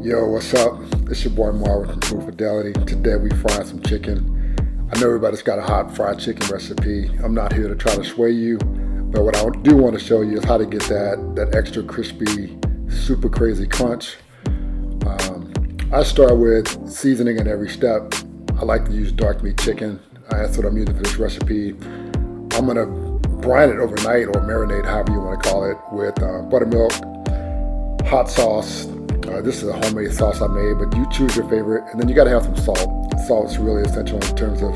Yo, what's up? It's your boy Marvin from Fidelity. Today we fried some chicken. I know everybody's got a hot fried chicken recipe. I'm not here to try to sway you, but what I do want to show you is how to get that extra crispy, super crazy crunch. I start with seasoning in every step. I like to use dark meat chicken. That's what I'm using for this recipe. I'm gonna brine it overnight or marinate, however you want to call it, with buttermilk, hot sauce. This is a homemade sauce I made, but you choose your favorite. And then you gotta have some salt. Salt's really essential in terms of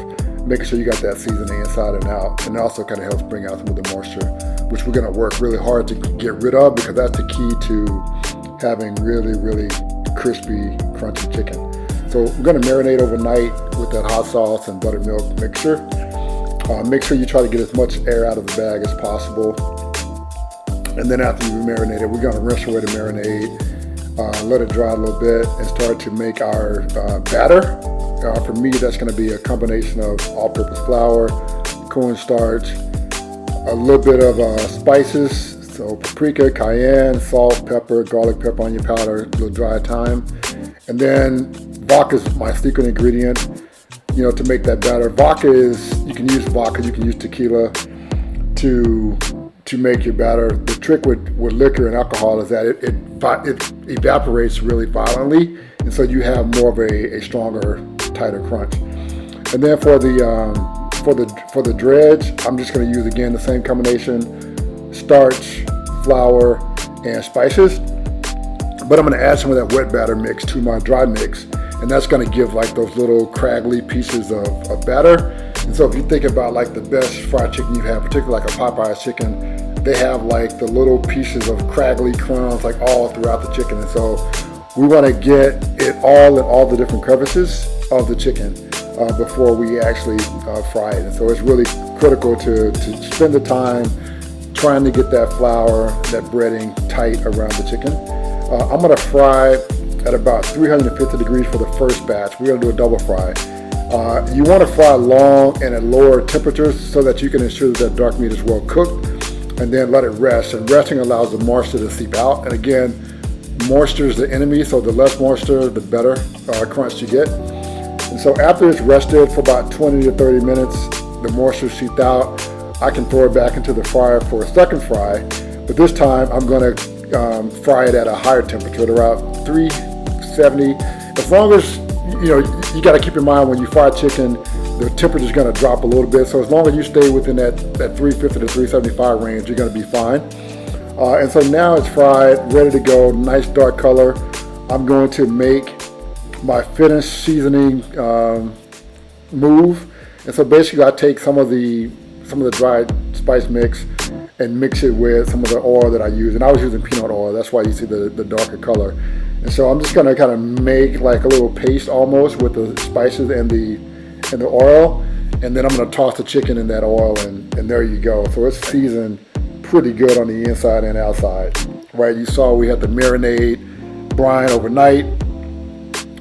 making sure you got that seasoning inside and out. And it also kind of helps bring out some of the moisture, which we're gonna work really hard to get rid of, because that's the key to having really, really crispy, crunchy chicken. So we're gonna marinate overnight with that hot sauce and buttermilk mixture. Make sure you try to get as much air out of the bag as possible. And then after you marinate it, we're gonna rinse away the marinade. Let it dry a little bit and start to make our batter. For me, that's going to be a combination of all-purpose flour, cornstarch, a little bit of spices, so paprika, cayenne, salt, pepper, garlic pepper on your powder, a little dry thyme. And then vodka is my secret ingredient, to make that batter. Vodka is, you can use vodka, you can use tequila to make your batter. The trick with liquor and alcohol is that it evaporates really violently, and so you have more of a stronger, tighter crunch. And then for the dredge, I'm just going to use again the same combination: starch, flour, and spices. But I'm going to add some of that wet batter mix to my dry mix, and that's going to give like those little craggly pieces of batter. And so if you think about like the best fried chicken you've had, particularly like a Popeye's chicken, they have like the little pieces of craggly crumbs like all throughout the chicken. And so we want to get it all in all the different crevices of the chicken before we actually fry it. And so it's really critical to spend the time trying to get that flour, that breading tight around the chicken. I'm going to fry at about 350 degrees for the first batch. We're going to do a double fry. You want to fry long and at lower temperatures so that you can ensure that dark meat is well cooked, and then let it rest. And resting allows the moisture to seep out. And again, moisture is the enemy, so the less moisture, the better crunch you get. And so after it's rested for about 20 to 30 minutes, the moisture seeped out, I can throw it back into the fryer for a second fry. But this time I'm going to fry it at a higher temperature, at around 370. As long as, you got to keep in mind when you fry chicken, the temperature is going to drop a little bit. So as long as you stay within that 350 to 375 range, you're going to be fine. And so now it's fried, ready to go, nice dark color. I'm going to make my finished seasoning move. And so basically I take some of the dried spice mix and mix it with some of the oil that I use. And I was using peanut oil, that's why you see the darker color. And so I'm just going to kind of make like a little paste almost with the spices and the oil, and then I'm going to toss the chicken in that oil, and there you go. So it's seasoned pretty good on the inside and outside, right? You saw we had the marinade, brine overnight,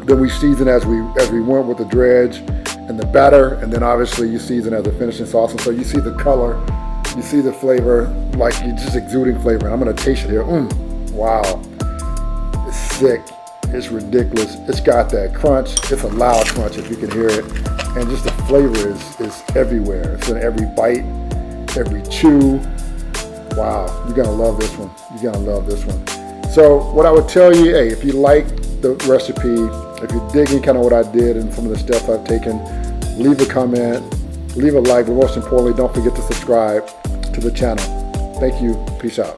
then we seasoned as we went with the dredge and the batter, and then obviously you season as a finishing sauce. And so you see the color, you see the flavor, like you're just exuding flavor. And I'm going to taste it here. Wow. It's sick. It's ridiculous. It's got that crunch. It's a loud crunch if you can hear it. And just the flavor is everywhere. It's in every bite, every chew. Wow, you're gonna love this one. You're gonna love this one. So what I would tell you, hey, if you like the recipe, if you're digging kind of what I did and some of the steps I've taken, leave a comment, leave a like, but most importantly, don't forget to subscribe to the channel. Thank you. Peace out.